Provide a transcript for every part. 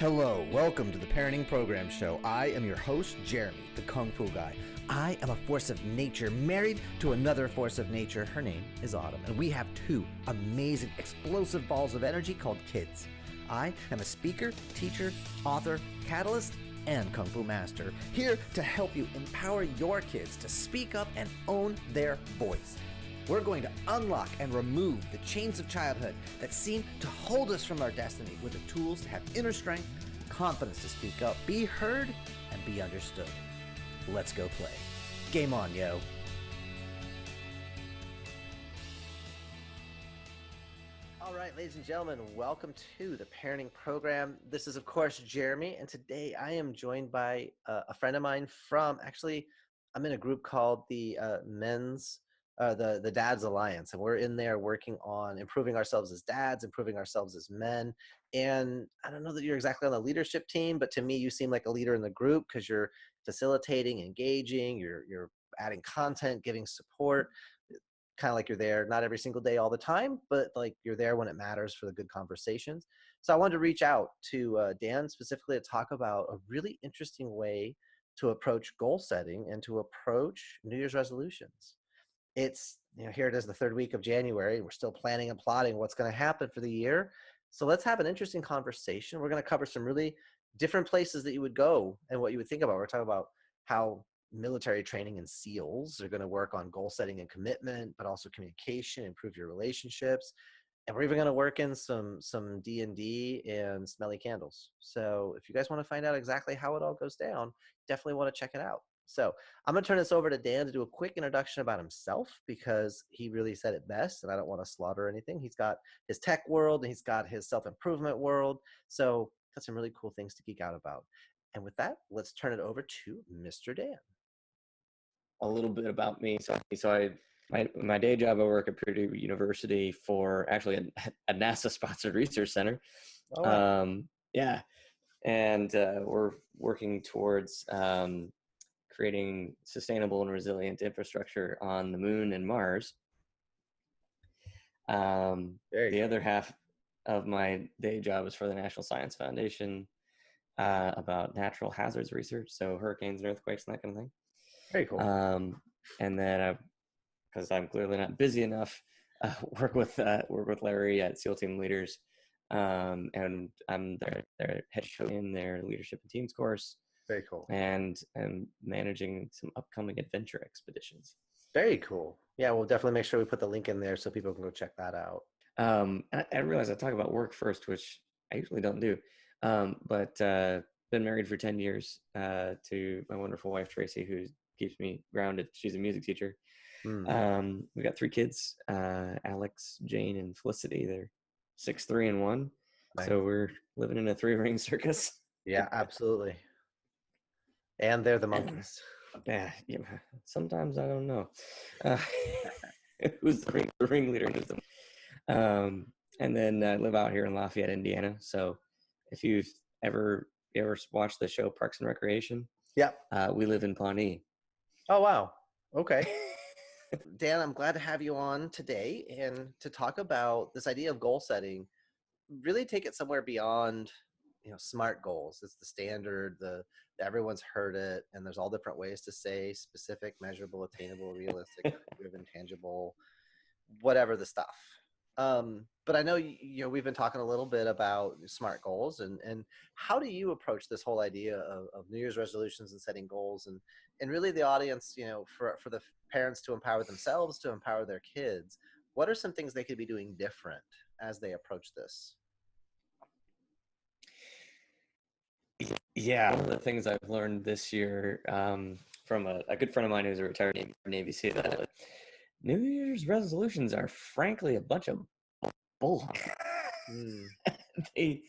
Hello, welcome to the Parenting Program Show. I am your host, Jeremy, the Kung Fu Guy. I am a force of nature married to another force of nature. Her name is Autumn, and we have two amazing, explosive balls of energy called kids. I am a speaker, teacher, author, catalyst, and Kung Fu master, here to help you empower your kids to speak up and own their voice. We're going to unlock and remove the chains of childhood that seem to hold us from our destiny with the tools to have inner strength, confidence to speak up, be heard, and be understood. Let's go play. Game on, yo. All right, ladies and gentlemen, welcome to the Parenting Program. This is, of course, Jeremy, and today I am joined by a friend of mine from, actually, I'm in a group called the the Dads Alliance, and we're in there working on improving ourselves as dads, improving ourselves as men. And I don't know that you're exactly on the leadership team, but to me, you seem like a leader in the group because you're facilitating, engaging, you're adding content, giving support, kind of like you're there, not every single day all the time, but like you're there when it matters for the good conversations. So I wanted to reach out to Dan specifically to talk about a really interesting way to approach goal setting and to approach New Year's resolutions. It's, here it is, the third week of January. We're still planning and plotting what's going to happen for the year. So let's have an interesting conversation. We're going to cover some really different places that you would go and what you would think about. We're talking about how military training and SEALs are going to work on goal setting and commitment, but also communication, improve your relationships. And we're even going to work in some D&D and smelly candles. So if you guys want to find out exactly how it all goes down, definitely want to check it out. So I'm going to turn this over to Dan to do a quick introduction about himself because he really said it best and I don't want to slaughter anything. He's got his tech world and he's got his self-improvement world. So got some really cool things to geek out about. And with that, let's turn it over to Mr. Dan. A little bit about me. So my day job, I work at Purdue University for actually a NASA-sponsored research center. Oh, wow. Yeah, and we're working towards creating sustainable and resilient infrastructure on the moon and Mars. The other half of my day job is for the National Science Foundation about natural hazards research, so hurricanes and earthquakes and that kind of thing. Very cool. And then, because I'm clearly not busy enough, work with Larry at SealTeamLeaders, and I'm their head coach in their leadership and teams course. Very cool. And managing some upcoming adventure expeditions. Very cool. Yeah, we'll definitely make sure we put the link in there so people can go check that out. I realize I talk about work first, which I usually don't do. But been married for 10 years to my wonderful wife, Tracy, who keeps me grounded. She's a music teacher. We got 3 kids, Alex, Jane, and Felicity. They're 6, 3, and 1. Nice. So we're living in a 3-ring circus. Yeah, absolutely. And they're the monkeys. Yeah. Sometimes I don't know who's the ringleader. And then I live out here in Lafayette, Indiana. So if you've ever watched the show Parks and Recreation, yeah, we live in Pawnee. Oh, wow. Okay. Dan, I'm glad to have you on today and to talk about this idea of goal setting. Really take it somewhere beyond, SMART goals. It's the standard, everyone's heard it, and there's all different ways to say specific, measurable, attainable, realistic, driven, tangible, whatever the stuff. But I know, we've been talking a little bit about SMART goals and how do you approach this whole idea of New Year's resolutions and setting goals and really the audience, for the parents to empower themselves, to empower their kids. What are some things they could be doing different as they approach this? Yeah, one of the things I've learned this year from a good friend of mine who's a retired Navy SEAL, that New Year's resolutions are frankly a bunch of bull. They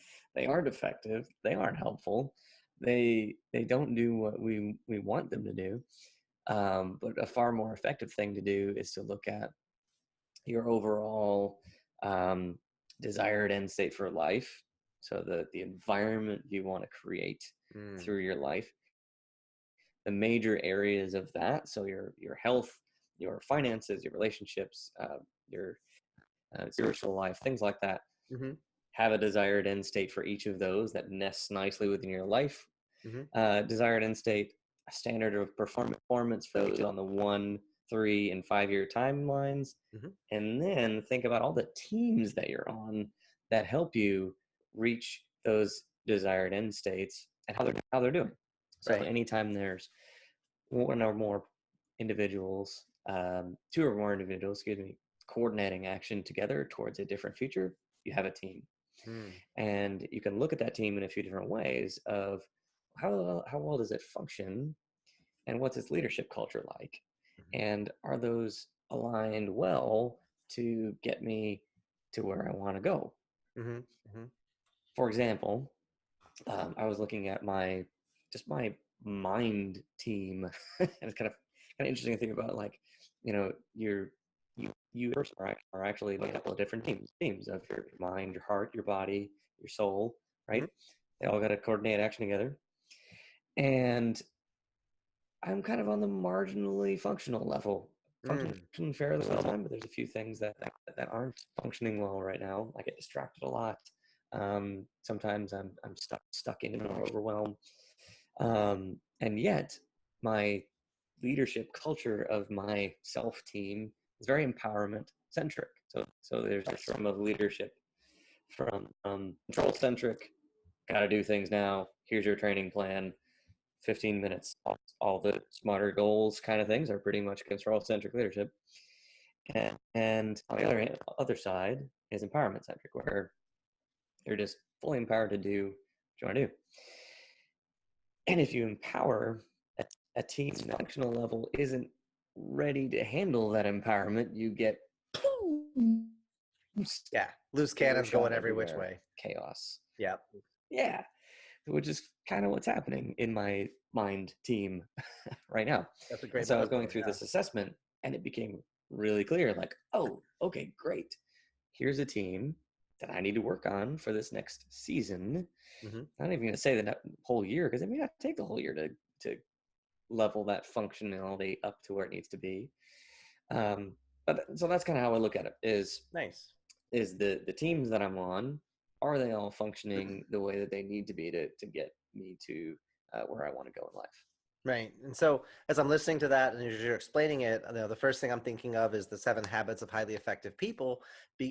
aren't effective. They aren't helpful. They don't do what we want them to do. But a far more effective thing to do is to look at your overall desired end state for life. So the environment you want to create through your life, the major areas of that. So your health, your finances, your relationships, your spiritual life, things like that. have a desired end state for each of those that nests nicely within your life. Mm-hmm. Desired end state, a standard of performance for those on the 1, 3, and 5-year timelines. Mm-hmm. And then think about all the teams that you're on that help you reach those desired end states and how they're doing. So Right. anytime there's one or more individuals, 2 or more individuals, excuse me, coordinating action together towards a different future, you have a team. Mm. And you can look at that team in a few different ways of how well does it function and what's its leadership culture like? Mm-hmm. And are those aligned well to get me to where I want to go? Mm-hmm. Mm-hmm. For example, I was looking at my mind team. And it's kind of interesting to think about, like, you are actually made up of different teams of your mind, your heart, your body, your soul, Mm-hmm. right? They all got to coordinate action together. And I'm kind of on the marginally functional level, Mm. functioning fairly well, but there's a few things that aren't functioning well right now. I get distracted a lot. Sometimes I'm stuck in or overwhelmed. And yet, my leadership culture of my self team is very empowerment centric. So there's a spectrum of leadership from control centric, got to do things now. Here's your training plan. 15 minutes. All the smarter goals kind of things are pretty much control centric leadership. And on the other side is empowerment centric, where you're just fully empowered to do what you want to do. And if you empower a team's functional level isn't ready to handle that empowerment, you get Yeah. Loose cannons going every which way. Chaos. Yeah. Yeah. Which is kind of what's happening in my mind team right now. That's a And great so I was metaphor. going through Yeah. this assessment, and it became really clear, like, oh, okay, great. Here's a team that I need to work on for this next season. Mm-hmm. I'm not even going to say the whole year, because it may not take the whole year to level that functionality up to where it needs to be. But so that's kind of how I look at it. Nice. Is the teams that I'm on, are they all functioning the way that they need to be to get me to where I want to go in life? Right. And so as I'm listening to that and as you're explaining it, the first thing I'm thinking of is the 7 Habits of Highly Effective People,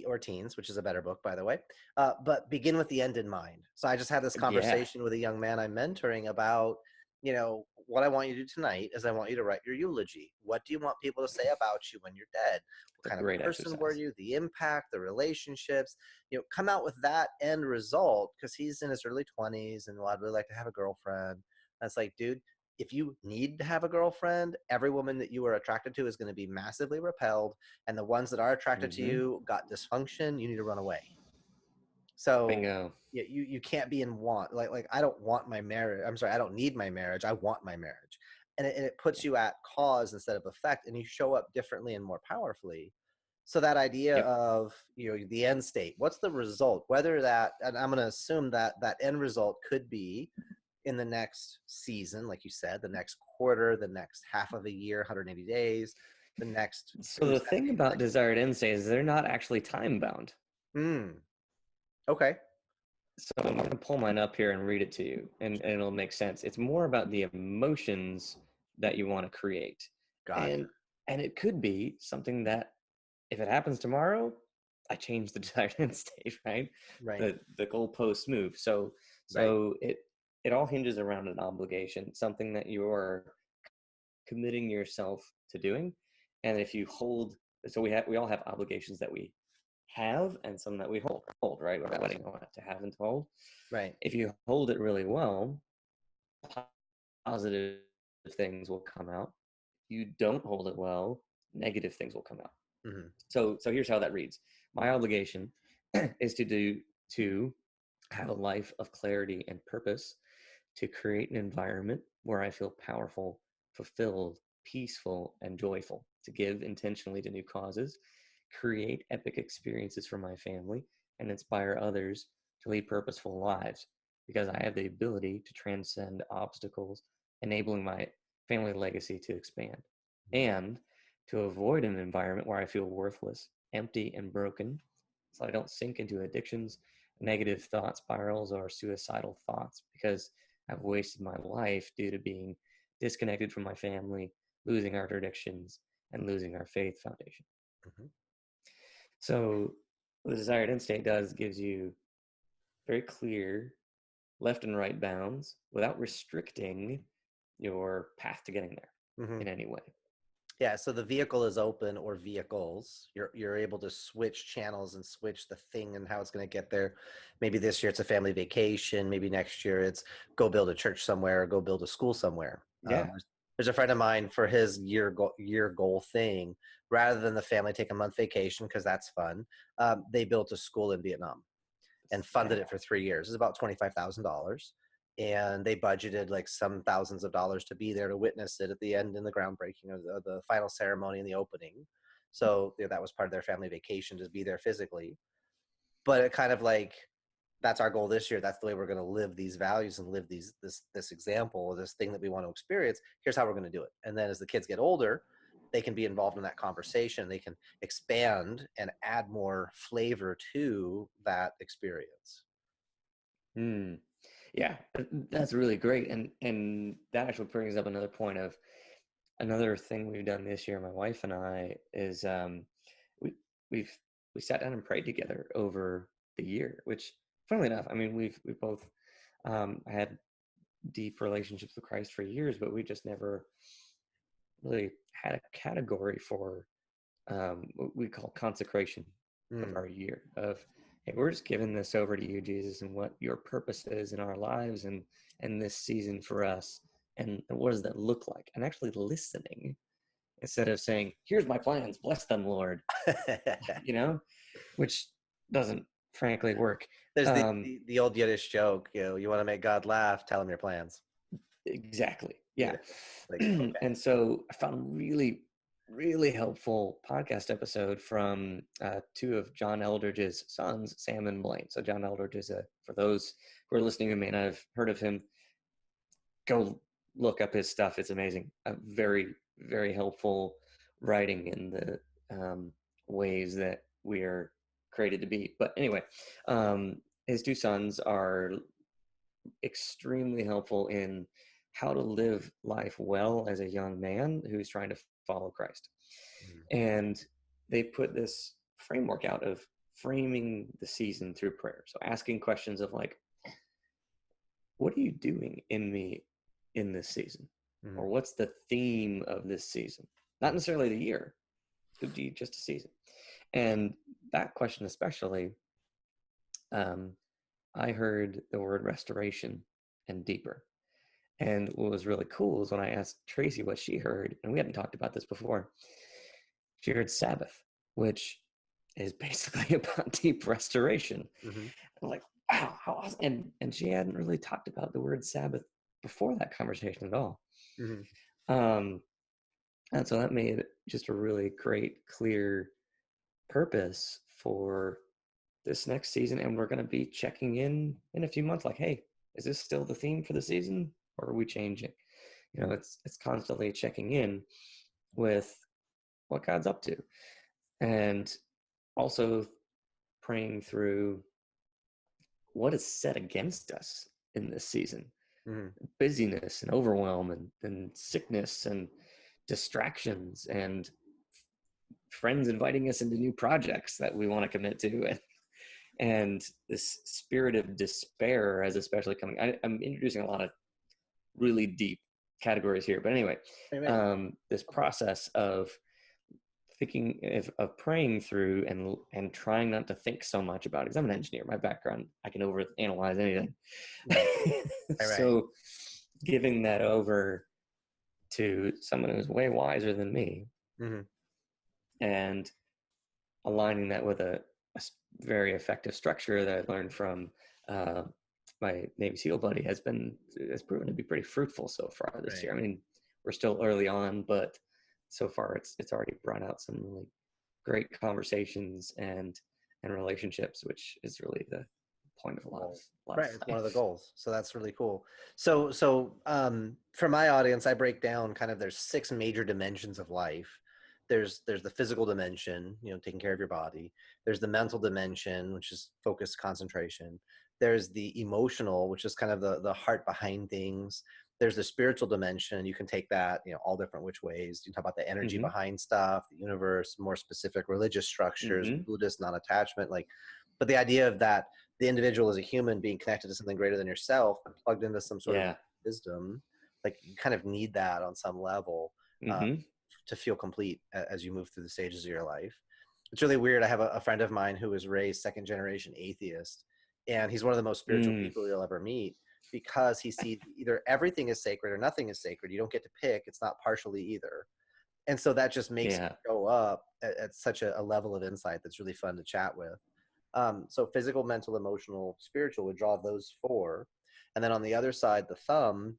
or teens, which is a better book, by the way. But begin with the end in mind. So I just had this Yeah, conversation with a young man I'm mentoring about, what I want you to do tonight is I want you to write your eulogy. What do you want people to say about you when you're dead? What it's a kind of great person were exercise. you? The impact, the relationships, come out with that end result, because he's in his early 20s and, well, I'd really like to have a girlfriend. That's like, dude, if you need to have a girlfriend, every woman that you are attracted to is going to be massively repelled. And the ones that are attracted to Mm-hmm. you got dysfunction. You need to run away. So Bingo. you can't be in want. Like I don't want my marriage. I'm sorry, I don't need my marriage. I want my marriage. And it puts you at cause instead of effect, and you show up differently and more powerfully. So that idea Yep. of the end state, what's the result? Whether that, and I'm going to assume that that end result could be in the next season, like you said, the next quarter, the next half of a year, 180 days, the next So the 270, thing the about next. desired end states is they're not actually time bound. Okay. So I'm going to pull mine up here and read it to you, and it'll make sense. It's more about the emotions that you want to create. Gotcha. And it could be something that, if it happens tomorrow, I change the desired end state, right? Right. The goalposts move. So Right. so it all hinges around an obligation, something that you're committing yourself to doing. And if you hold, so we all have obligations that we have and some that we hold, right? We're letting go to have and to hold. Right. If you hold it really well, positive things will come out. If you don't hold it well, negative things will come out. Mm-hmm. So here's how that reads. My obligation is to have a life of clarity and purpose, to create an environment where I feel powerful, fulfilled, peaceful, and joyful, to give intentionally to new causes, create epic experiences for my family, and inspire others to lead purposeful lives, because I have the ability to transcend obstacles, enabling my family legacy to expand, and to avoid an environment where I feel worthless, empty, and broken, so I don't sink into addictions, negative thought spirals or suicidal thoughts because I've wasted my life due to being disconnected from my family, losing our traditions, and losing our faith foundation. Mhm. So what the desired end state does gives you very clear left and right bounds without restricting your path to getting there Mhm. in any way. Yeah, so the vehicle is open, or vehicles. You're able to switch channels and switch the thing and how it's going to get there. Maybe this year it's a family vacation. Maybe next year it's go build a church somewhere or go build a school somewhere. Yeah. There's a friend of mine for his year goal thing. Rather than the family take a month vacation because that's fun, they built a school in Vietnam and funded Yeah. it for 3 years. It's about $25,000. And they budgeted like some thousands of dollars to be there to witness it at the end in the groundbreaking of the final ceremony and the opening. So that was part of their family vacation, to be there physically. But it kind of like, that's our goal this year. That's the way we're going to live these values and live this example, this thing that we want to experience. Here's how we're going to do it. And then as the kids get older, they can be involved in that conversation. They can expand and add more flavor to that experience. Hmm. Yeah, that's really great, and that actually brings up another point of another thing we've done this year. My wife and I is we we've we sat down and prayed together over the year, which, funnily enough, I mean we've both had deep relationships with Christ for years, but we just never really had a category for what we call consecration of Mm. our year of, hey, we're just giving this over to you, Jesus, and what your purpose is in our lives and this season for us, and what does that look like, and actually listening instead of saying, here's my plans, bless them, Lord, which doesn't frankly work. There's um the old Yiddish joke, you want to make God laugh, tell him your plans. exactly, Yeah. yeah. Like, okay. And so I found a really helpful podcast episode from two of John Eldridge's sons, Sam and Blaine. So John Eldridge is for those who are listening who may not have heard of him, go look up his stuff. It's amazing. Very helpful writing in the ways that we are created to be. But anyway, his two sons are extremely helpful in how to live life well as a young man who's trying to follow Christ. Mm. And they put this framework out of framing the season through prayer. So asking questions of like, what are you doing in me in this season? Mm. Or what's the theme of this season? Not necessarily the year, it could be just a season. And that question especially, I heard the word restoration and deeper. And what was really cool is when I asked Tracy what she heard, and we hadn't talked about this before, she heard Sabbath, which is basically about deep restoration. Mm-hmm. I'm like, wow, how awesome. And she hadn't really talked about the word Sabbath before that conversation at all. Mm-hmm. Um, and so that made just a really great, clear purpose for this next season. And we're going to be checking in a few months, like, hey, is this still the theme for the season, or are we changing? It's constantly checking in with what God's up to, and also praying through what is set against us in this season. Mm-hmm. Busyness and overwhelm and sickness and distractions and friends inviting us into new projects that we want to commit to, and this spirit of despair is especially coming. I'm introducing a lot of really deep categories here, but anyway, this process of thinking of praying through and trying not to think so much about it. Because I'm an engineer, my background, I can overanalyze anything. Right. So giving that over to someone who's way wiser than me, Mm-hmm. and aligning that with a very effective structure that I learned from my Navy SEAL buddy has proven to be pretty fruitful so far this year. I mean, we're still early on, but so far it's already brought out some really great conversations and relationships, which is really the point of a lot of Right, life. it's one of the goals. So that's really cool. So for my audience, I break down kind of, there's 6 major dimensions of life. there's the physical dimension, taking care of your body. There's the mental dimension, which is focus, concentration. There's the emotional, which is kind of the heart behind things. There's the spiritual dimension. You can take that, all different which ways. You talk about the energy Mm-hmm. behind stuff, the universe, more specific religious structures, Mm-hmm. Buddhist non-attachment, but the idea of that the individual as a human being connected to something greater than yourself, plugged into some sort of Yeah. wisdom, like you kind of need that on some level. Uh, Mm-hmm. to feel complete as you move through the stages of your life. It's really weird. I have a friend of mine who was raised second generation atheist, and he's one of the most spiritual Mm. people you'll ever meet because he sees either everything is sacred or nothing is sacred. You don't get to pick. It's not partially either. And so that just makes Yeah. it go up at such a level of insight that's really fun to chat with. So physical, mental, emotional, spiritual would draw those four. And then on the other side, the thumb,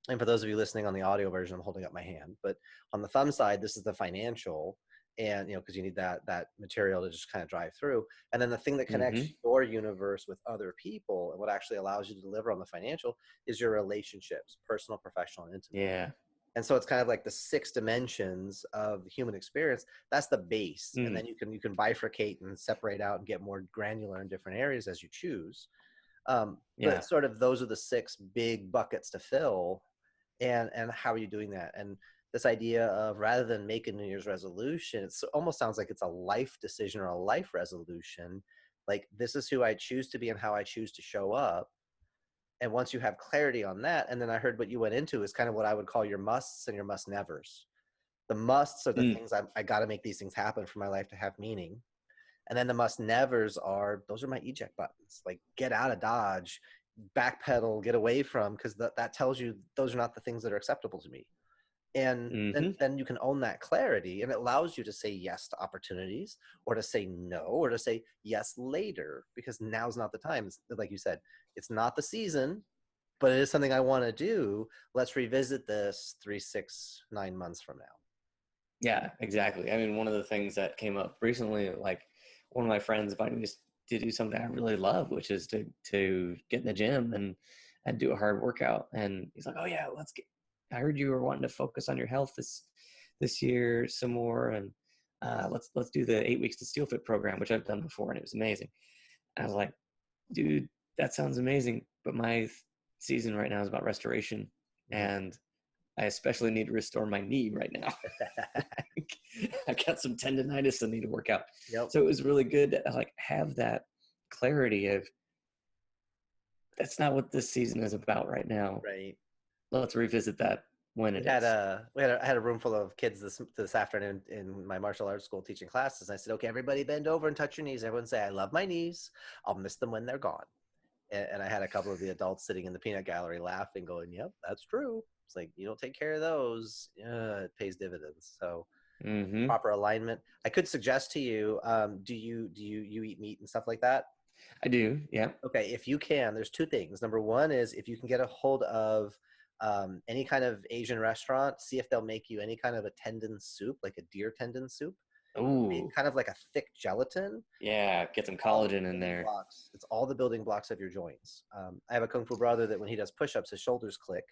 and for those of you listening on the audio version, I'm holding up my hand, but on the thumb side, this is the financial, and because you need that material to just kind of drive through. And then the thing that Mm-hmm. connects your universe with other people and what actually allows you to deliver on the financial is your relationships, personal, professional, and intimate. Yeah. And so it's kind of like the six dimensions of the human experience. That's the base, and Mm. then you can bifurcate and separate out and get more granular in different areas as you choose. But Yeah. sort of those are the six big buckets to fill. And how are you doing that? And this idea of, rather than make a New Year's resolution, it almost sounds like it's a life decision or a life resolution. Like, this is who I choose to be and how I choose to show up. And once you have clarity on that, and then I heard what you went into is kind of what I would call your musts and your must nevers. The musts are the Mm. things I got to make these things happen for my life to have meaning. And then the must nevers are, those are my eject buttons. Like, get out of Dodge, backpedal, get away from, because that tells you those are not the things that are acceptable to me. And then, Mm-hmm. then you can own that clarity, and it allows you to say yes to opportunities, or to say no, or to say yes later, because now's not the time. It's, like you said, it's not the season, but it is something I want to do. Let's revisit this 3, 6, 9 months from now. Yeah, exactly. I mean, one of the things that came up recently, like one of my friends invited me to do something I really love, which is to get in the gym and do a hard workout. And he's like, "Oh yeah, let's get. I heard you were wanting to focus on your health this year some more, and let's do the 8 weeks to Steel Fit program, which I've done before, and it was amazing." And I was like, "Dude, that sounds amazing, but my season right now is about restoration, Mhm. and I especially need to restore my knee right now." I got some tendonitis I need to work out. Yep. So it was really good to like have that clarity of that's not what this season is about right now. Right. Let's revisit that when We it had is. I had a room full of kids this afternoon in my martial arts school teaching classes. I said, okay, everybody bend over and touch your knees. Everyone say, I love my knees. I'll miss them when they're gone. And I had a couple of the adults sitting in the peanut gallery laughing, going, yep, that's true. It's like, you don't take care of those, it pays dividends. So Mm-hmm. proper alignment. I could suggest to you, do you eat meat and stuff like that? I do. Yeah. Okay, if you can, there's two things. Number one is, if you can get a hold of any kind of Asian restaurant, see if they'll make you any kind of a tendon soup, like a deer tendon soup. It's Ooh. kind of like a thick gelatin. Yeah. Get some All the collagen in building there. blocks. It's all the building blocks of your joints. I have a kung fu brother that when he does push-ups, his shoulders click,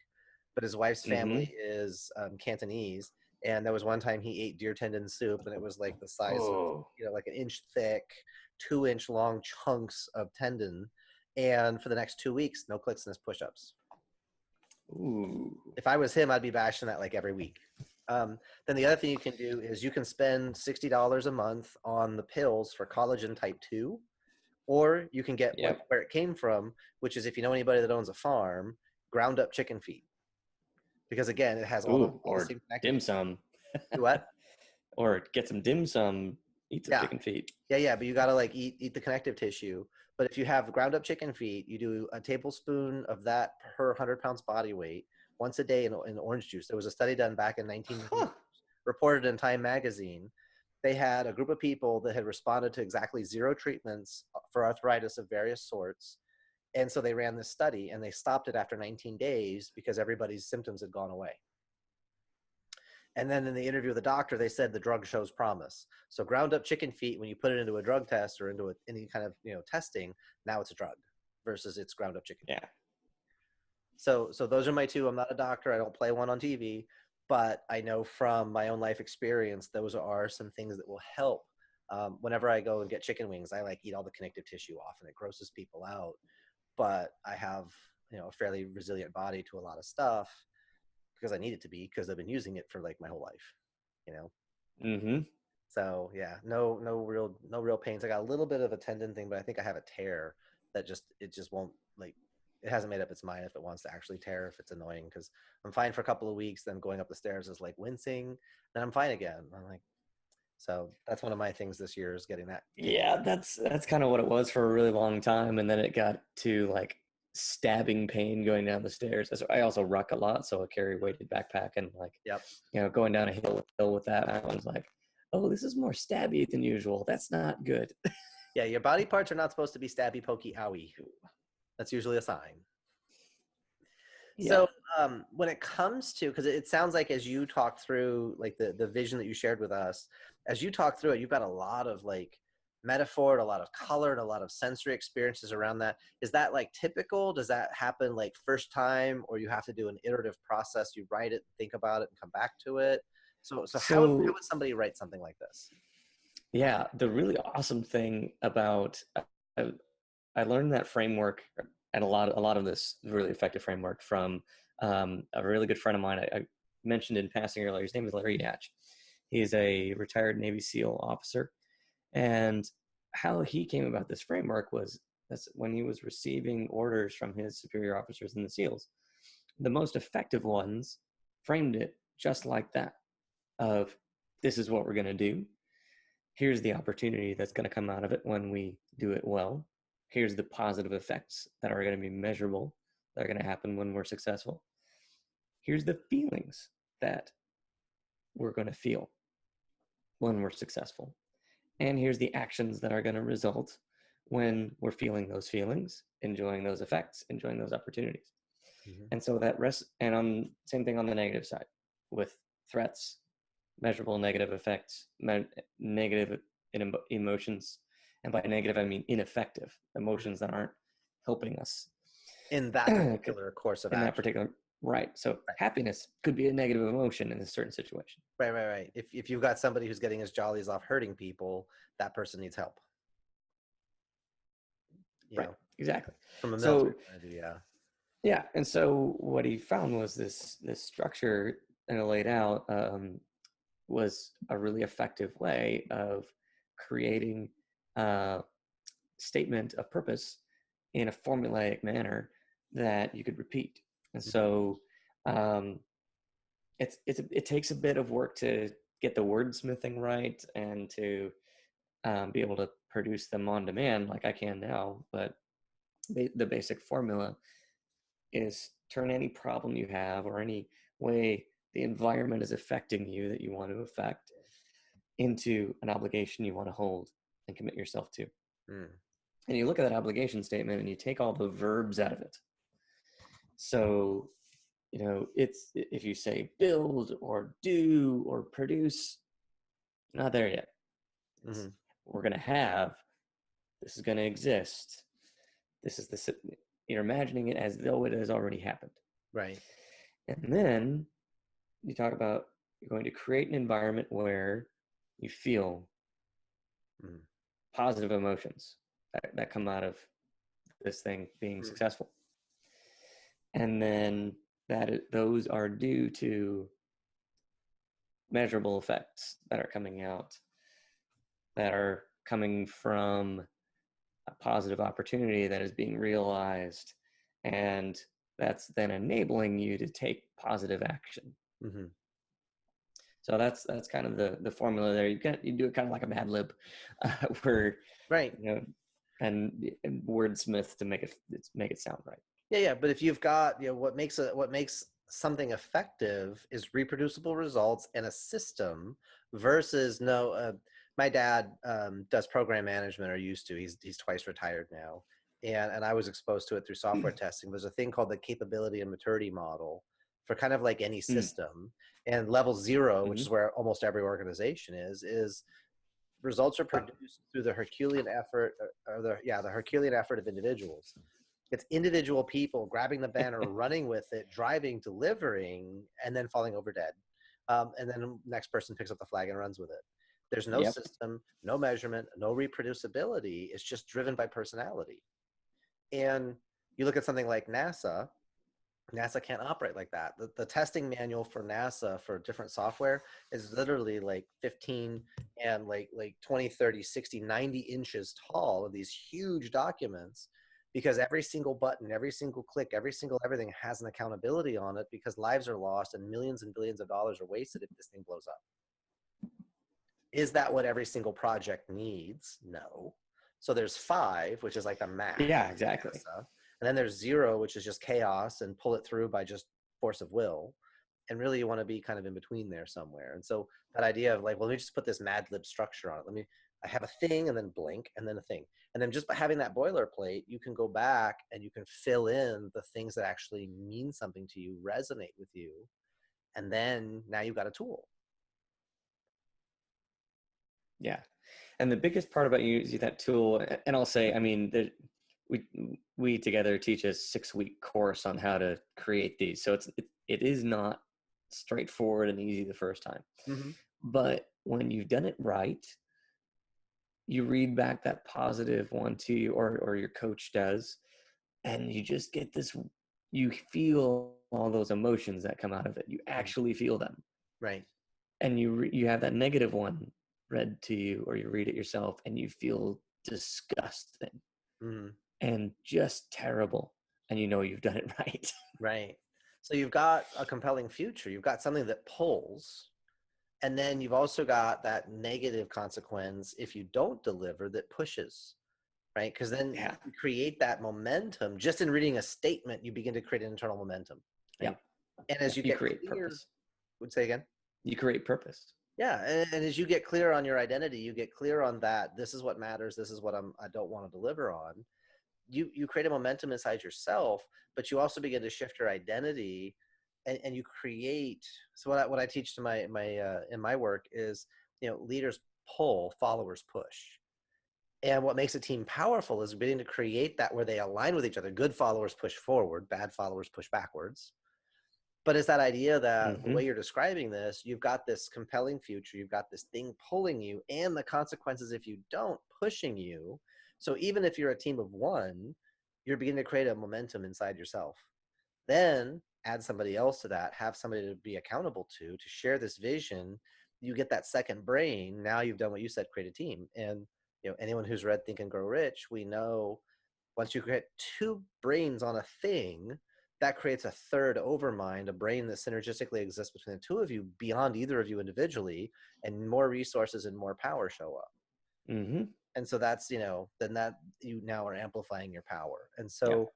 but his wife's Mm-hmm. family is Cantonese, and there was one time he ate deer tendon soup, and it was like the size of, Oh. like an inch thick, 2 inch long chunks of tendon. And for the next 2 weeks, no clicks in his push-ups. Ooh. If I was him, I'd be bashing that like every week. Then the other thing you can do is you can spend $60 a month on the pills for collagen type 2, or you can get Yep. where it came from, which is, if you know anybody that owns a farm, ground up chicken feet. Because again, it has all the Ooh. all the Or same connective. dim sum. Do what? Or get some dim sum. Eat some Yeah, chicken feet. yeah. But you gotta like eat the connective tissue. But if you have ground up chicken feet, you do a tablespoon of that per 100 pounds body weight once a day in orange juice. There was a study done back in 1990, Huh. reported in Time magazine. They had a group of people that had responded to exactly 0 treatments for arthritis of various sorts. And so they ran this study, and they stopped it after 19 days because everybody's symptoms had gone away. And then in the interview with the doctor, they said the drug shows promise. So ground up chicken feet, when you put it into a drug test or into any kind of testing, now it's a drug versus it's ground up chicken feet. Yeah. So those are my two. I'm not a doctor. I don't play one on TV. but I know from my own life experience, those are some things that will help. Whenever I go and get chicken wings, I like eat all the connective tissue off, and it grosses people out. But I have, a fairly resilient body to a lot of stuff because I need it to be, because I've been using it for like my whole life, you know. Mm-hmm. So yeah, no real pains. I got a little bit of a tendon thing, but I think I have a tear that just won't, like, it hasn't made up its mind if it wants to actually tear, if it's annoying, because I'm fine for a couple of weeks, then going up the stairs is like wincing, then I'm fine again. I'm like, so that's one of my things this year, is getting that taken Yeah, care of. that's kind of what it was for a really long time, and then it got to like stabbing pain going down the stairs. I also ruck a lot, so I carry weighted backpack, and like, Yep. going down a hill with that, I was like, oh, this is more stabby than usual. That's not good. Yeah, your body parts are not supposed to be stabby, pokey, owie. That's usually a sign. Yeah. So when it comes to, because it sounds like as you talk through like the vision that you shared with us, as you talk through it, you've got a lot of like metaphor and a lot of color and a lot of sensory experiences around that. Is that like typical? Does that happen like first time, or you have to do an iterative process? You write it, think about it, and come back to it. So how So would somebody write something like this? yeah, the really awesome thing about I, I learned that framework and a lot of this really effective framework from a really good friend of mine. I mentioned in passing earlier. His name is Larry Yatch. He's a retired Navy SEAL officer, and how he came about this framework was that's when he was receiving orders from his superior officers in the SEALs. The most effective ones framed it just like that: of this is what we're going to do. Here's the opportunity that's going to come out of it when we do it well. Here's the positive effects that are going to be measurable, that are going to happen when we're successful. Here's the feelings that we're going to feel when we're successful. And here's the actions that are going to result when we're feeling those feelings, enjoying those effects, enjoying those opportunities. Mm-hmm. And so that rest, and on same thing on the negative side with threats, measurable negative effects, negative emotions. And by negative, I mean ineffective emotions that aren't helping us In that in particular course of that action. particular, right. So Right. happiness could be a negative emotion in a certain situation. Right. If you've got somebody who's getting his jollies off hurting people, that person needs help. You Right. know, Exactly. from a military So point of view, yeah. yeah. And so what he found was this structure and it laid out was a really effective way of creating a statement of purpose in a formulaic manner that you could repeat. And Mhm. so um, it takes a bit of work to get the wordsmithing right and to be able to produce them on demand like I can now. But the basic formula is turn any problem you have or any way the environment is affecting you that you want to affect into an obligation you want to hold and commit yourself to. Mm. And you look at that obligation statement and you take all the verbs out of it. So, it's if you say build or do or produce, not there yet. It's, Mm-hmm. we're going to have, this is going to exist. This is the, you're imagining it as though it has already happened. Right. And then you talk about you're going to create an environment where you feel Mm. positive emotions that come out of this thing being Mm. successful. And then those are due to measurable effects that are coming out, that are coming from a positive opportunity that is being realized, and that's then enabling you to take positive action. Mm-hmm. So that's kind of the formula there. You do it kind of like a Mad Lib, where Right. you know, and wordsmith to make it sound right. Yeah. But if you've got, what makes something effective is reproducible results and a system versus no. My dad does program management, or used to. He's twice retired now, and I was exposed to it through software testing. There's a thing called the capability and maturity model for kind of like any Mm. system. And level 0, which Mm-hmm. is where almost every organization is results are produced through the Herculean effort, the Herculean effort of individuals. It's individual people grabbing the banner, running with it, driving, delivering, and then falling over dead. And then the next person picks up the flag and runs with it. There's no Yep. system, no measurement, no reproducibility. It's just driven by personality. And you look at something like NASA. NASA can't operate like that. The testing manual for NASA for different software is literally like 15 and like 20, 30, 60, 90 inches tall of these huge documents, because every single button, every single click, every single everything has an accountability on it, because lives are lost and millions and billions of dollars are wasted if this thing blows up. Is that what every single project needs? No. So there's 5, which is like the max. Yeah, exactly. NASA. And then there's 0, which is just chaos and pull it through by just force of will. And really you want to be kind of in between there somewhere. And so that idea of like, well, let me just put this Mad Lib structure on it. I have a thing and then blink and then a thing. And then just by having that boilerplate, you can go back and you can fill in the things that actually mean something to you, resonate with you. And then now you've got a tool. Yeah. And the biggest part about using that tool, and I'll say, I mean, we together teach a 6-week course on how to create these. So it is not straightforward and easy the first time. Mm-hmm. But when you've done it right, you read back that positive one to you, or your coach does, and you just get this, you feel all those emotions that come out of it. You actually feel them. Right. And you have that negative one read to you, or you read it yourself, and you feel disgusting and just terrible, and you know you've done it right. Right. So you've got a compelling future. You've got something that pulls, and then you've also got that negative consequence if you don't deliver that pushes, right? Because then Yeah. you create that momentum. Just in reading a statement, you begin to create an internal momentum. Right? Yeah. And as you get create clear, purpose. would say again? You create purpose. Yeah, and as you get clear on your identity, you get clear on that. This is what matters. This is what I don't want to deliver on. You create a momentum inside yourself, but you also begin to shift your identity, and you create. So what I teach to my in my work is, leaders pull, followers push. And what makes a team powerful is beginning to create that where they align with each other. Good followers push forward, bad followers push backwards. But it's that idea that the way you're describing this, you've got this compelling future, you've got this thing pulling you, and the consequences if you don't, pushing you. So even if you're a team of 1, you're beginning to create a momentum inside yourself. Then add somebody else to that, have somebody to be accountable to share this vision. You get that second brain. Now you've done what you said, create a team. And anyone who's read Think and Grow Rich, we know once you create 2 brains on a thing, that creates a third overmind, a brain that synergistically exists between the 2 of you beyond either of you individually, and more resources and more power show up. And so that's, then that you now are amplifying your power. And so,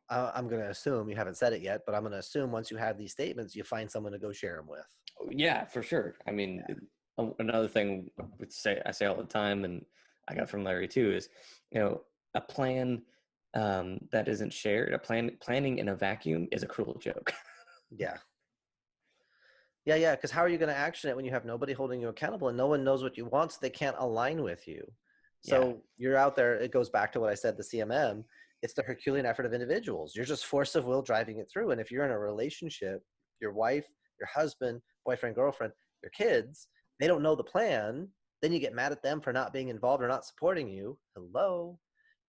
I'm going to assume you haven't said it yet, but I'm going to assume once you have these statements, you find someone to go share them with. Yeah, for sure. I mean, another thing I say all the time, and I got from Larry too, is, a plan that isn't shared, planning in a vacuum is a cruel joke. Yeah. Because how are you going to action it when you have nobody holding you accountable and no one knows what you want, so they can't align with you? So you're out there. It goes back to what I said, the CMM. It's the Herculean effort of individuals. You're just force of will driving it through. And if you're in a relationship, your wife, your husband, boyfriend, girlfriend, your kids, they don't know the plan, then you get mad at them for not being involved or not supporting you. Hello.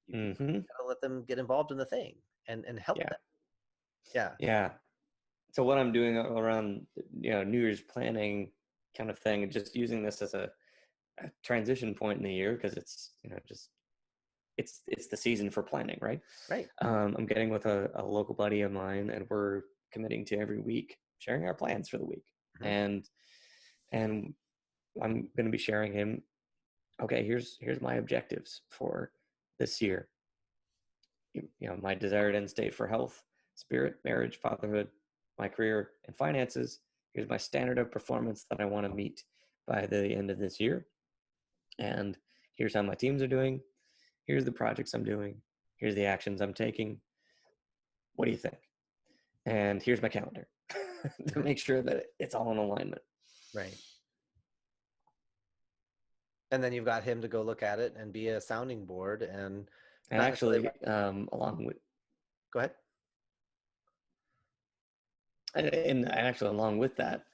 You gotta let them get involved in the thing and help them. Yeah. So what I'm doing around, New Year's planning kind of thing, just using this as a transition point in the year, because it's, it's the season for planning, right? Right. I'm getting with a local buddy of mine, and we're committing to every week sharing our plans for the week. And I'm going to be sharing him, okay, here's my objectives for this year. My desired end state for health, spirit, marriage, fatherhood, my career, and finances. Here's my standard of performance that I want to meet by the end of this year. And here's how my teams are doing. Here's the projects I'm doing. Here's the actions I'm taking. What do you think? And here's my calendar to make sure that it's all in alignment. Right. And then you've got him to go look at it and be a sounding board. And actually, along with, go ahead. and actually along with that,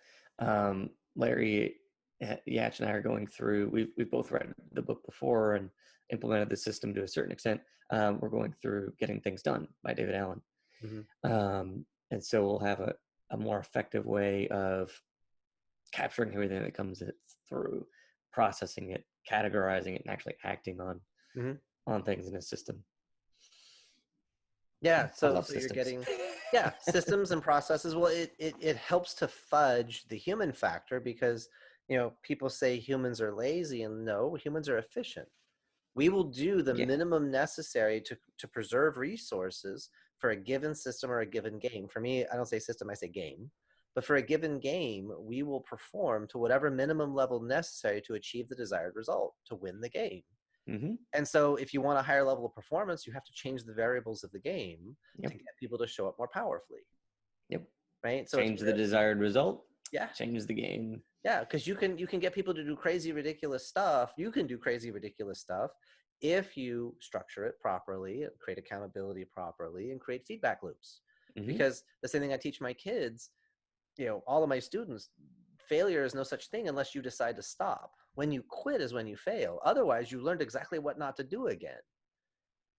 Larry Yatch and I are going through. We've both read the book before and implemented the system to a certain extent. We're going through Getting Things Done by David Allen, and so we'll have a more effective way of capturing everything that comes through, processing it, categorizing it, and actually acting on things in a system. Yeah, I so love you're systems. getting, yeah, systems and processes. Well, it helps to fudge the human factor because, people say humans are lazy, and no, humans are efficient. We will do the Yeah. minimum necessary to preserve resources for a given system or a given game. For me, I don't say system, I say game. But for a given game, we will perform to whatever minimum level necessary to achieve the desired result, to win the game. And so if you want a higher level of performance, you have to change the variables of the game to get people to show up more powerfully. Yep. Right? So change the desired result. Yeah. Change the game. Yeah, because you can get people to do crazy, ridiculous stuff. You can do crazy, ridiculous stuff if you structure it properly, create accountability properly, and create feedback loops. Because the same thing I teach my kids, all of my students, failure is no such thing unless you decide to stop. When you quit is when you fail. Otherwise, you learned exactly what not to do again.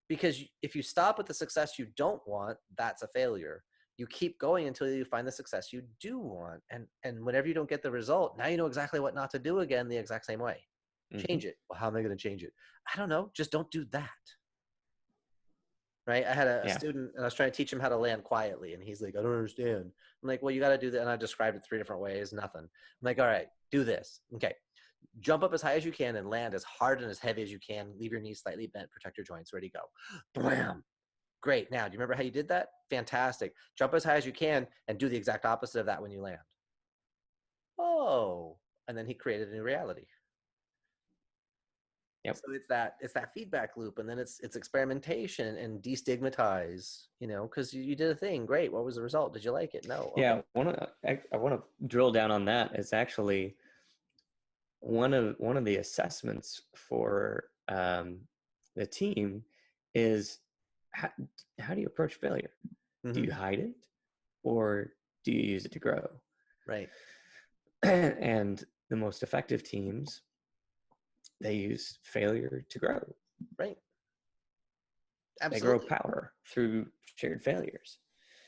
Because if you stop at the success you don't want, that's a failure. You keep going until you find the success you do want. And whenever you don't get the result, now you know exactly what not to do again the exact same way. Change it. Well, how am I going to change it? I don't know. Just don't do that. Right? I had a student, and I was trying to teach him how to land quietly, and he's like, I don't understand. I'm like, well, you got to do that. And I described it 3 different ways, nothing. I'm like, all right, do this. Okay. Jump up as high as you can and land as hard and as heavy as you can. Leave your knees slightly bent, protect your joints, ready to go. Blam. Great. Now, do you remember how you did that? Fantastic. Jump as high as you can and do the exact opposite of that when you land. Oh, and then he created a new reality. Yep. So it's that feedback loop, and then it's experimentation and destigmatize, because you did a thing. Great. What was the result? Did you like it? No. Okay. Yeah. I want to drill down on that. It's actually one of the assessments for the team is how do you approach failure? Do you hide it, or do you use it to grow? Right. And the most effective teams, they use failure to grow. Right. Absolutely. They grow power through shared failures.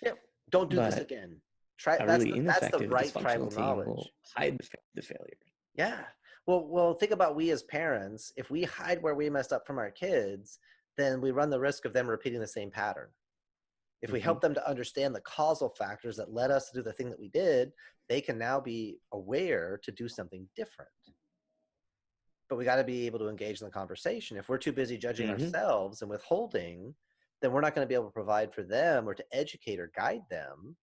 Yep. Don't do this again. Try. That's the right tribal knowledge. Will hide the failure. Yeah. Well, think about we as parents. If we hide where we messed up from our kids, then we run the risk of them repeating the same pattern. If we help them to understand the causal factors that led us to do the thing that we did, they can now be aware to do something different. But we got to be able to engage in the conversation. If we're too busy judging ourselves and withholding, then we're not going to be able to provide for them or to educate or guide them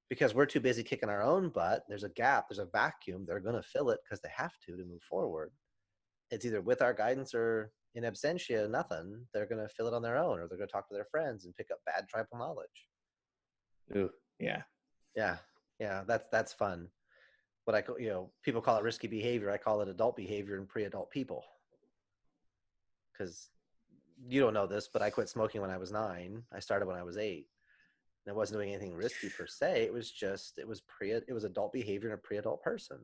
because we're too busy kicking our own butt. There's a gap, there's a vacuum. They're going to fill it because they have to move forward. It's either with our guidance or in absentia, nothing. They're going to fill it on their own, or they're going to talk to their friends and pick up bad tribal knowledge. Ooh, yeah. Yeah. Yeah. That's fun. What I call, people call it risky behavior. I call it adult behavior in pre-adult people. Because you don't know this, but I quit smoking when I was 9. I started when I was 8. And I wasn't doing anything risky per se. It was adult behavior in a pre-adult person.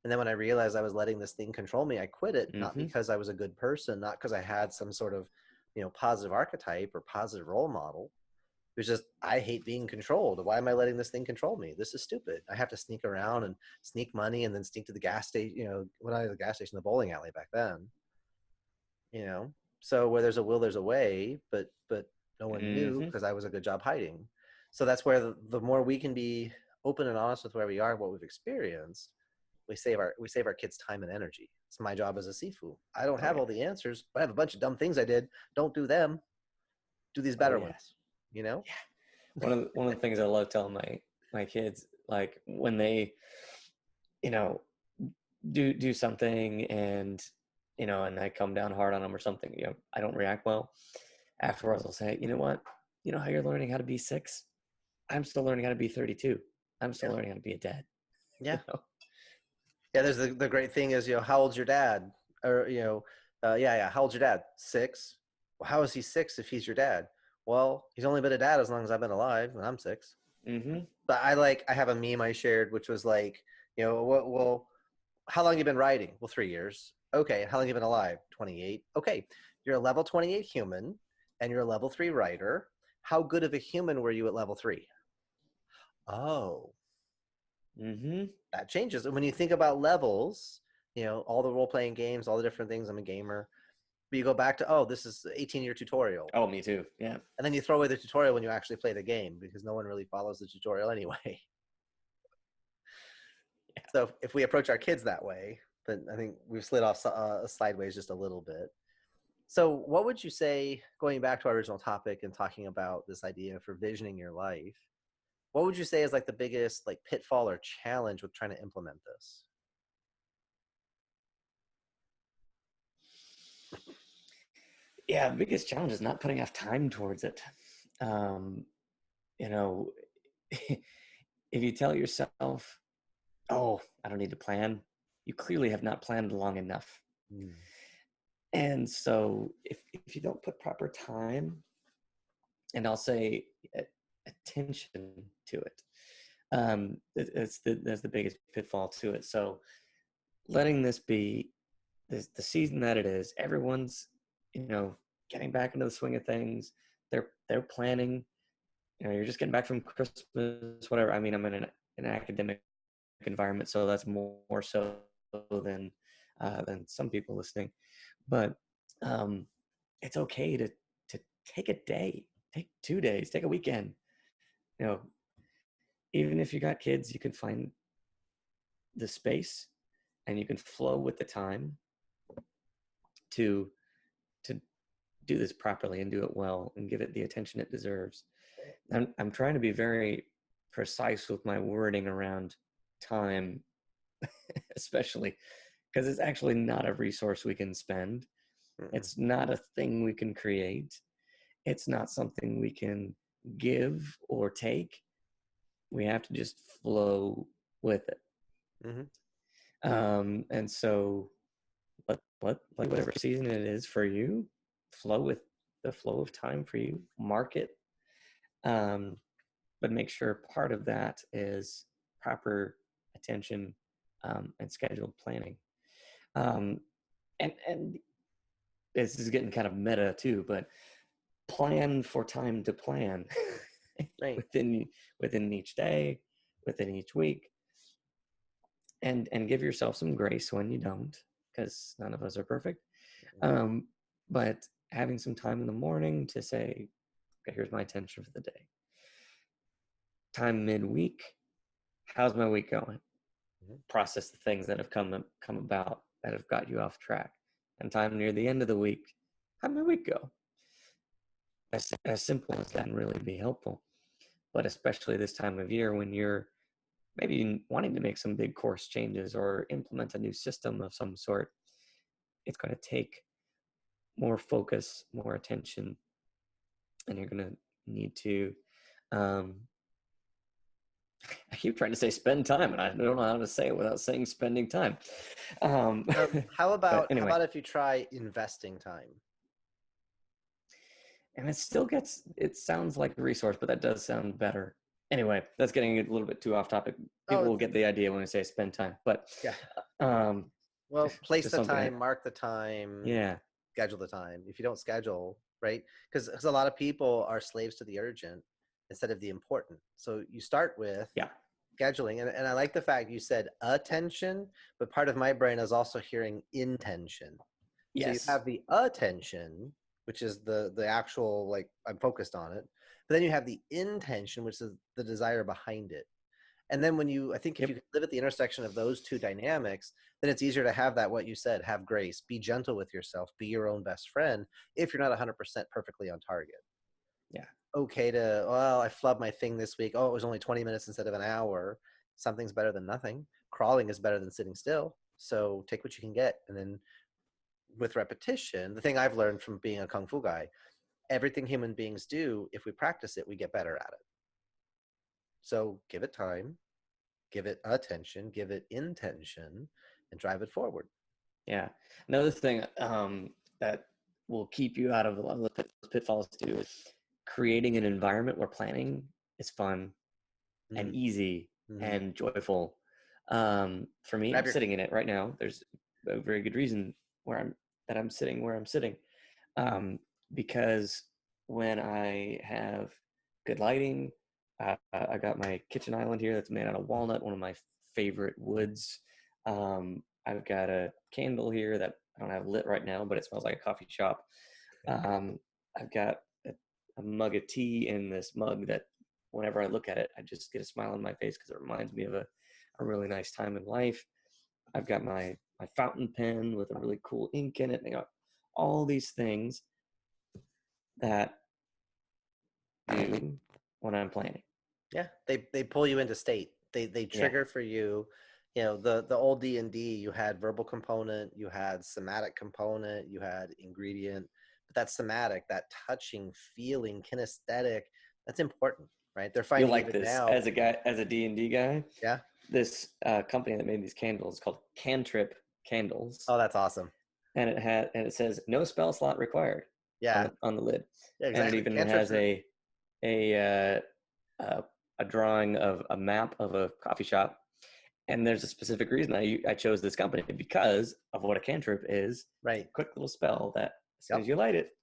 And then when I realized I was letting this thing control me, I quit it, not because I was a good person, not because I had some sort of, positive archetype or positive role model. It was just, I hate being controlled. Why am I letting this thing control me? This is stupid. I have to sneak around and sneak money and then sneak to the gas station, when I was at the gas station, the bowling alley back then, So where there's a will, there's a way, but no one knew because I was a good job hiding. So that's where the more we can be open and honest with where we are and what we've experienced, we save our kids time and energy. It's my job as a Sifu. I don't have all the answers, but I have a bunch of dumb things I did. Don't do them. Do these better ones. Yeah. One of the things I love telling my kids, like when they, do something and and I come down hard on them or something, I don't react well. Afterwards, I'll say, you know what? You know how you're learning how to be 6? I'm still learning how to be 32. I'm still learning how to be a dad. Yeah. Yeah. There's the great thing is, how old's your dad? Or, how old's your dad? 6. Well, how is he 6 if he's your dad? Well, he's only been a dad as long as I've been alive, and I'm 6. But I have a meme I shared, which was like, Well, how long have you been riding? Well, 3 years. Okay. How long have you been alive? 28. Okay. You're a level 28 human and you're a level 3 rider. How good of a human were you at level 3? Oh, Mm-hmm. that changes. And when you think about levels, all the role-playing games, all the different things, I'm a gamer, but you go back to, oh, this is 18-year tutorial. Oh, me too. Yeah. And then you throw away the tutorial when you actually play the game because no one really follows the tutorial anyway. So if we approach our kids that way, then I think we've slid off sideways just a little bit. So what would you say, going back to our original topic and talking about this idea for visioning your life, what would you say is like the biggest like pitfall or challenge with trying to implement this? Yeah, the biggest challenge is not putting enough time towards it. You know, if you tell yourself, oh, I don't need to plan, you clearly have not planned long enough. Mm. And so if you don't put proper time, and I'll say attention to it, that's the biggest pitfall to it. So letting this be the season that it is, everyone's, getting back into the swing of things. They're planning. You're just getting back from Christmas, whatever. I mean, I'm in an academic environment, so that's more so than some people listening. But it's okay to take a day, take 2 days, take a weekend. You know, even if you got kids, you can find the space and you can flow with the time to to do this properly and do it well and give it the attention it deserves. I'm trying to be very precise with my wording around time, especially because it's actually not a resource we can spend. It's not a thing we can create. It's not something we can give or take. We have to just flow with it. Mm-hmm. And so let whatever season it is for you, flow with the flow of time for you, mark it. But make sure part of that is proper attention and scheduled planning. And this is getting kind of meta too, but plan for time to plan Right. within each day, within each week, and give yourself some grace when you don't, because none of us are perfect. But having some time in the morning to say, okay, here's my intention for the day. Time midweek, how's my week going? Process the things that have come about that have got you off track. And time near the end of the week, how'd my week go? As simple as that can really be helpful. But especially this time of year when you're maybe wanting to make some big course changes or implement a new system of some sort, it's going to take more focus, more attention, and you're going to need to I keep trying to say spend time, and I don't know how to say it without saying spending time. How about anyway, if you try investing time? and it sounds like a resource, but that does sound better. Anyway, that's getting a little bit too off topic. People will get the idea when I say spend time, but yeah. Um, Well, place the something time, mark the time, yeah, schedule the time. If you don't schedule, right? Because a lot of people are slaves to the urgent instead of the important. So you start with yeah, scheduling. And I like the fact you said attention, but part of my brain is also hearing intention. So you yes, have the attention, which is the actual, like, I'm focused on it. But then you have the intention, which is the desire behind it. And then I think if yep, you live at the intersection of those two dynamics, then it's easier to have that, what you said, have grace, be gentle with yourself, be your own best friend if you're not 100% perfectly on target. yeah, Okay to, well, I flubbed my thing this week. Oh, it was only 20 minutes instead of an hour. Something's better than nothing. Crawling is better than sitting still. So take what you can get. And then with repetition, the thing I've learned from being a Kung Fu guy, everything human beings do, if we practice it, we get better at it. So give it time, give it attention, give it intention, and drive it forward. yeah. Another thing that will keep you out of a lot of the pitfalls too is creating an environment where planning is fun and easy Mm-hmm. and joyful. For me, Grab I'm your. sitting in it right now. There's a very good reason that I'm sitting where I'm sitting, um, because when I have good lighting, I got my kitchen island here that's made out of walnut, one of my favorite woods. I've got a candle here that I don't have lit right now, but it smells like a coffee shop. Um, I've got a mug of tea in this mug that whenever I look at it, I just get a smile on my face because it reminds me of a really nice time in life. I've got my fountain pen with a really cool ink in it. I got all these things that I do when I'm planning. Yeah, they pull you into state. They Yeah, trigger for you. You know, the old D&D, you had verbal component, you had somatic component, you had ingredient, but that somatic, that touching, feeling, kinesthetic, that's important, right? They're you'll finding like even this now. as a guy, as a D&D guy. Yeah. This company that made these candles called Cantrip Candles, Oh, that's awesome. and it says no spell slot required Yeah. on the lid, Yeah, and it exactly. even Cantrips has are. a uh, a drawing of a map of a coffee shop. And there's a specific reason I chose this company because of what a cantrip is. It's a Right. quick little spell that as soon Yep. as you light it,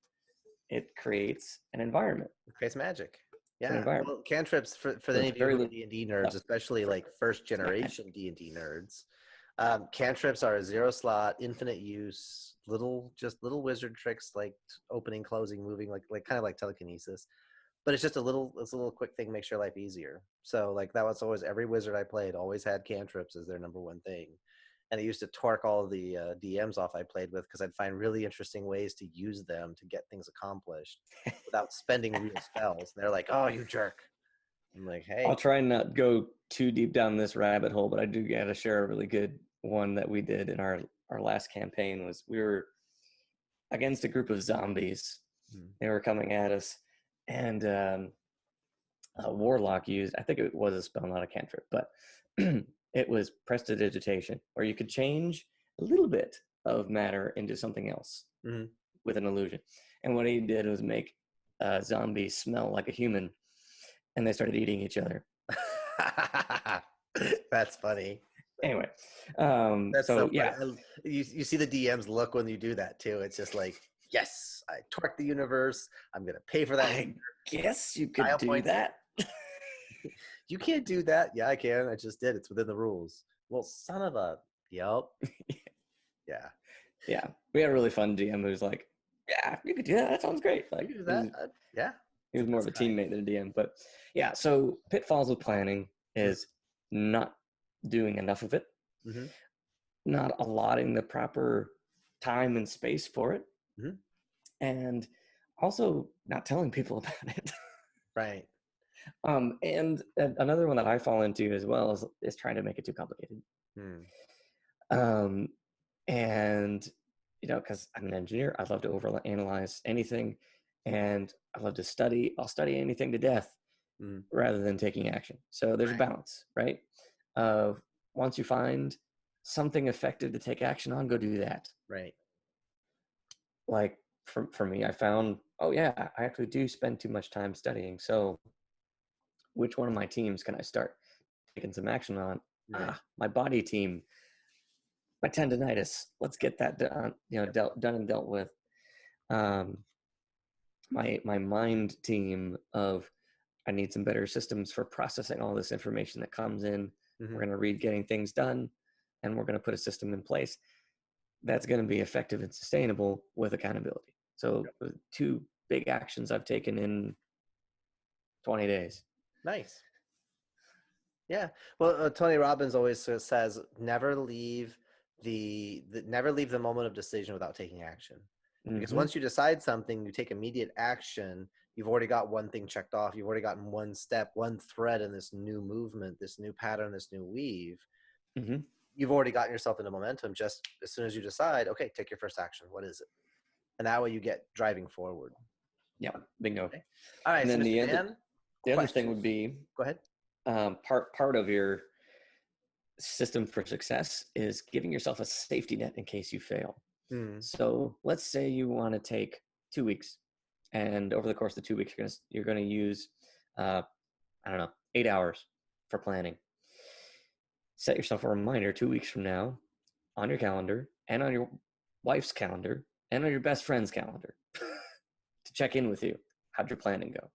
it creates an environment. It creates magic. It's an Yeah. environment. Well, cantrips for So any it's of you very who are little D&D nerds, stuff. especially like first It's magic. generation D&D nerds, cantrips are a zero slot, infinite use, just little wizard tricks like opening, closing, moving, like kind of like telekinesis. But it's a little quick thing, makes your life easier. So like that was always every wizard I played always had cantrips as their number one thing. And it used to torque all the DMs off I played with because I'd find really interesting ways to use them to get things accomplished without spending real spells. And they're like, "Oh, you jerk!" I'm like, I'll "Hey, try and not go too deep down this rabbit hole, but I do got to share a really good one that we did in our last campaign. Was we were against a group of zombies. They were coming at us, and a warlock used, I think it was a spell, not a cantrip, but it was prestidigitation, where you could change a little bit of matter into something else mm-hmm. with an illusion. And what he did was make zombies smell like a human, and they started eating each other. That's funny." Anyway, That's so so funny. yeah, You see the DMs look when you do that too. It's just like, yes, I torque the universe. I'm gonna pay for that I guess you could style do points. that. You can't do that. Yeah, I can. I just did. It's within the rules. Well, son of a. Yep. Yeah. Yeah, we had a really fun DM who was like, "Yeah, you could do that. That sounds great." You Like can do that. Yeah. he was more of a This guy. teammate than a DM. But yeah, so pitfalls with planning Mm-hmm. is not doing enough of it, Mm-hmm. not allotting the proper time and space for it, Mm-hmm. and also not telling people about it. Right. And another one that I fall into as well is trying to make it too complicated. Hmm. Um, and because I'm an engineer, I love to overanalyze anything, and I love to study. I'll study anything to death Mm-hmm. rather than taking action. So there's a Right. balance, right? Of once you find something effective to take action on, go do that. Right. Like for me, I found, oh yeah, I actually do spend too much time studying. So which one of my teams can I start taking some action on? Right. My body team, my tendonitis. Let's get that done, Yep. done and dealt with. Um, my mind team of I need some better systems for processing all this information that comes in. Mm-hmm. We're going to read getting things done, and we're going to put a system in place that's going to be effective and sustainable with accountability. So, Yep. two big actions I've taken in 20 days. Nice. Yeah. Well, Tony Robbins always says, never leave the moment of decision without taking action. Because Mm-hmm. once you decide something, you take immediate action. You've already got one thing checked off. You've already gotten one step, one thread in this new movement, this new pattern, this new weave. Mm-hmm. You've already gotten yourself into momentum just as soon as you decide, okay, take your first action. What is it? And that way you get driving forward. Yeah, bingo. Okay. All right. And So, then Mr. Dan, the other thing questions? would be Go ahead. part of your system for success is giving yourself a safety net in case you fail. Hmm. So let's say you want to take 2 weeks, and over the course of the 2 weeks, you're going to use, I don't know, 8 hours for planning. set yourself a reminder 2 weeks from now on your calendar and on your wife's calendar and on your best friend's calendar to check in with you. How'd your planning go?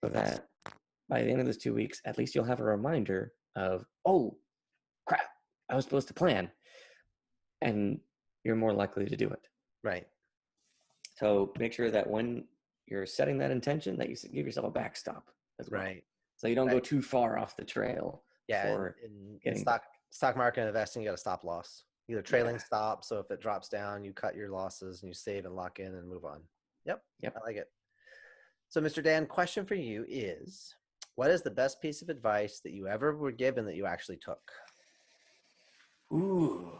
So that by the end of those 2 weeks, at least you'll have a reminder of, oh, crap, I was supposed to plan. And you're more likely to do it. Right. So make sure that when you're setting that intention, that you give yourself a backstop as well. Right. So you don't go Right. too far off the trail. Yeah. For In getting stock market investing, you got a stop loss, either trailing stop. So if it drops down, you cut your losses and you save and lock in and move on. Yep. I like it. So, Mr. Dan, question for you is, what is the best piece of advice that you ever were given that you actually took? Ooh,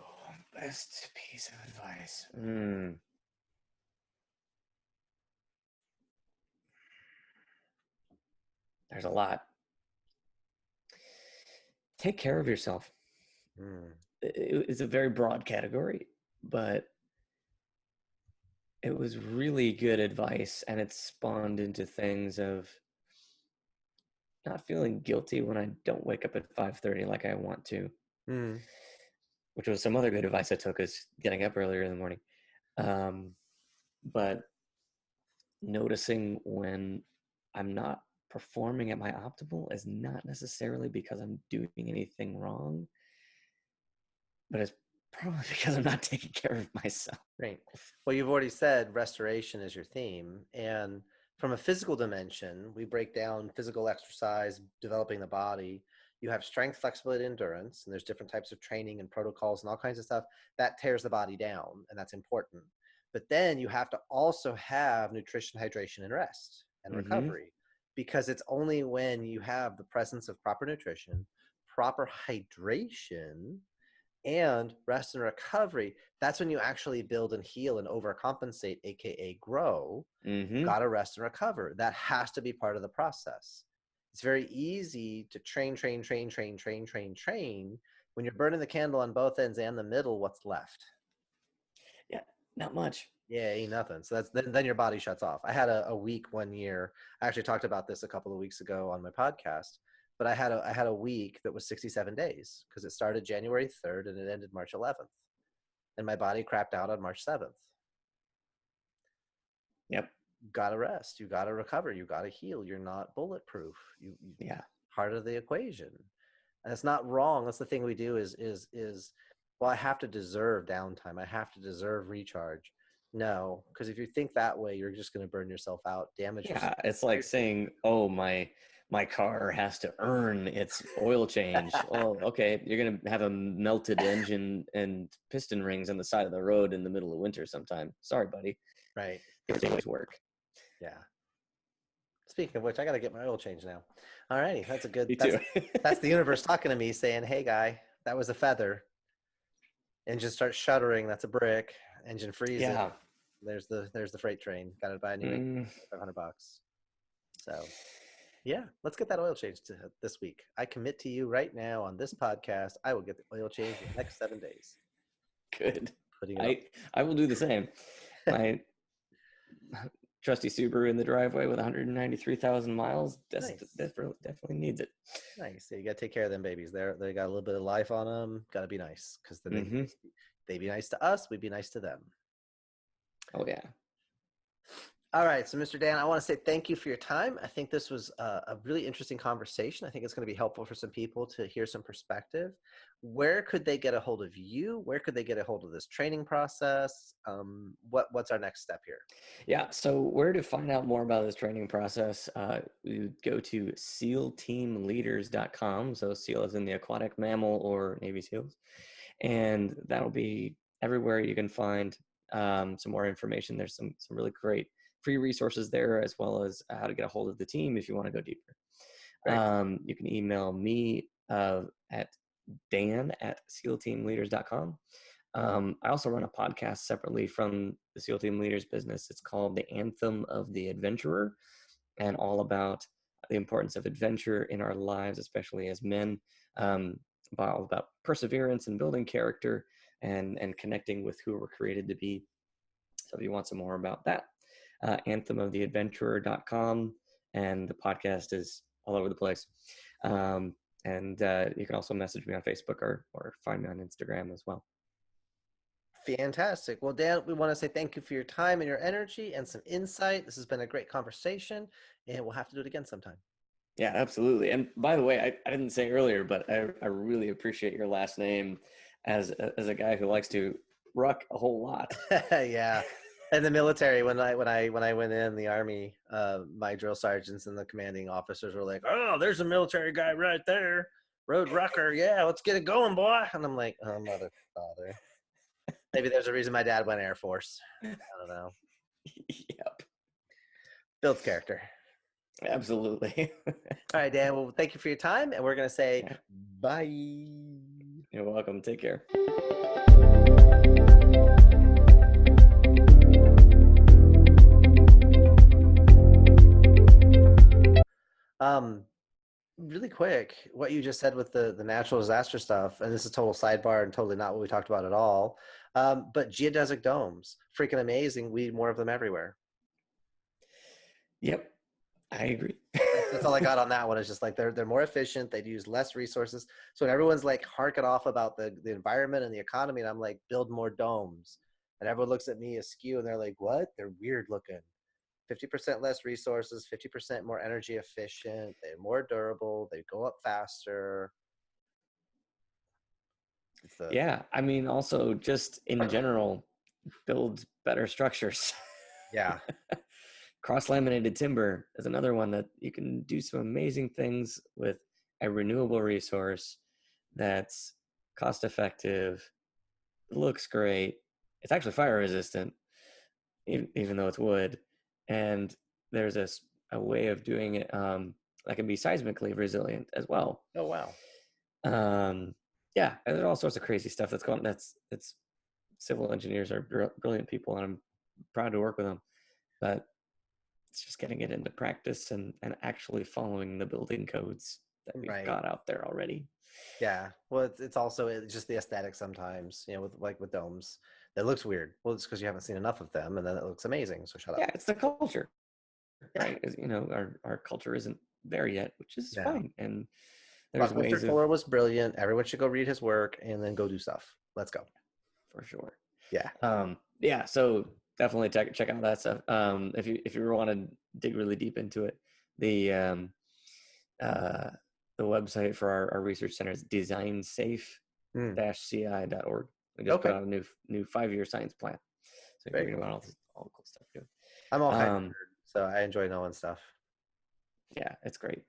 best piece of advice. There's a lot. Take care of yourself. It's a very broad category, but it was really good advice, and it spawned into things of not feeling guilty when I don't wake up at 5:30 like I want to, which was some other good advice I took, is getting up earlier in the morning. But noticing when I'm not performing at my optimal is not necessarily because I'm doing anything wrong, but it's probably because I'm not taking care of myself. Right. Well, you've already said restoration is your theme. And from a physical dimension, we break down physical exercise, developing the body. You have strength, flexibility, endurance, and there's different types of training and protocols and all kinds of stuff that tears the body down, and that's important. But then you have to also have nutrition, hydration, and rest and recovery, because it's only when you have the presence of proper nutrition, proper hydration, and rest and recovery, that's when you actually build and heal and overcompensate, aka grow. Gotta rest and recover. That has to be part of the process. It's very easy to train. When you're burning the candle on both ends and the middle, what's left? Yeah, not much. Yeah, ain't nothing. So that's then your body shuts off. I had a week one year. I actually talked about this a couple of weeks ago on my podcast. But I had a week that was 67 days, because it started January 3rd and it ended March 11th. And my body crapped out on March 7th. Yep. You gotta rest. You gotta recover. You gotta heal. You're not bulletproof. Part of the equation. And it's not wrong. That's the thing we do is well, I have to deserve downtime. I have to deserve recharge. No, because if you think that way, you're just going to burn yourself out, damage yourself. It's like saying, oh, my car has to earn its oil change. Well, okay, you're going to have a melted engine and piston rings on the side of the road in the middle of winter sometime. Sorry, buddy. Right. It always work. Yeah. Speaking of which, I got to get my oil change now. All righty. That's a good, Me too. That's the universe talking to me saying, hey, guy, that was a feather. Engine starts shuddering. That's a brick. Engine freezes. Yeah. There's the freight train. Got to buy a new $500. So, yeah, let's get that oil change this week. I commit to you right now on this podcast, I will get the oil change in the next 7 days. Good. I will do the same. My trusty Subaru in the driveway with 193,000 miles definitely needs it. Nice. Yeah, you got to take care of them babies. They got a little bit of life on them. Got to be nice, because they be nice to us. We be nice to them. Oh, yeah. All right. So, Mr. Dan, I want to say thank you for your time. I think this was a really interesting conversation. I think it's going to be helpful for some people to hear some perspective. Where could they get a hold of you? Where could they get a hold of this training process? What's our next step here? Yeah. So where to find out more about this training process, we would go to SealTeamLeaders.com. So SEAL is in the aquatic mammal or Navy SEALs. And that'll be everywhere you can find some more information. There's some really great free resources there, as well as how to get a hold of the team if you want to go deeper. You can email me at dan@SealTeamLeaders.com. I also run a podcast separately from the SEAL Team Leaders business. It's called The Anthem of the Adventurer, and all about the importance of adventure in our lives, especially as men, all about perseverance and building character and connecting with who we're created to be. So if you want some more about that, anthemoftheadventurer.com, and the podcast is all over the place. And you can also message me on Facebook or find me on Instagram as well. Fantastic. Well, Dan, we want to say thank you for your time and your energy and some insight. This has been a great conversation, and we'll have to do it again sometime. Yeah, absolutely. And by the way, I didn't say earlier, but I really appreciate your last name as a guy who likes to ruck a whole lot. Yeah. In the military, when I went in the Army, my drill sergeants and the commanding officers were like, "Oh, there's a military guy right there, Roadrucker. Yeah, let's get it going, boy." And I'm like, "Oh, mother, father." Maybe there's a reason my dad went Air Force. I don't know. Yep, Builds character. absolutely. All right, Dan. Well, thank you for your time, and we're gonna say Yeah, bye. you're welcome. Take care. Really quick, what you just said with the natural disaster stuff, and this is total sidebar and totally not what we talked about at all. But geodesic domes, freaking amazing. We need more of them everywhere. Yep, I agree. That's all I got on that one. Is just like they're more efficient. They use less resources. So when everyone's like harking off about the environment and the economy, and I'm like, build more domes, and everyone looks at me askew, and they're like, what? They're weird looking. 50% less resources, 50% more energy efficient. They're more durable. They go up faster. It's the Yeah, I mean, also just in general, build better structures. yeah. Cross-laminated timber is another one that you can do some amazing things with a renewable resource that's cost-effective, looks great. It's actually fire resistant, even though it's wood. And there's a way of doing it that can be seismically resilient as well. Oh wow. Yeah, and there's all sorts of crazy stuff that's going. That's civil engineers are brilliant people, and I'm proud to work with them. But it's just getting it into practice and actually following the building codes that we've Right. got out there already. Yeah. Well, it's also just the aesthetic sometimes, with like with domes. It looks weird. Well, it's because you haven't seen enough of them, and then it looks amazing. So shut up. Yeah, it's the culture, Yeah. right? Our culture isn't there yet, which is Yeah. fine. And there's Buckminster ways of, Fuller was brilliant. Everyone should go read his work and then go do stuff. Let's go. for sure. Yeah. Yeah, so definitely check out that stuff. If you want to dig really deep into it, the uh, the website for our research center is designsafe-ci.org. We just put Okay. out a new 5-year science plan, so you can Very read cool. about all the cool stuff too. I'm all kinds of Um, nerd, so I enjoy knowing stuff. yeah, it's great.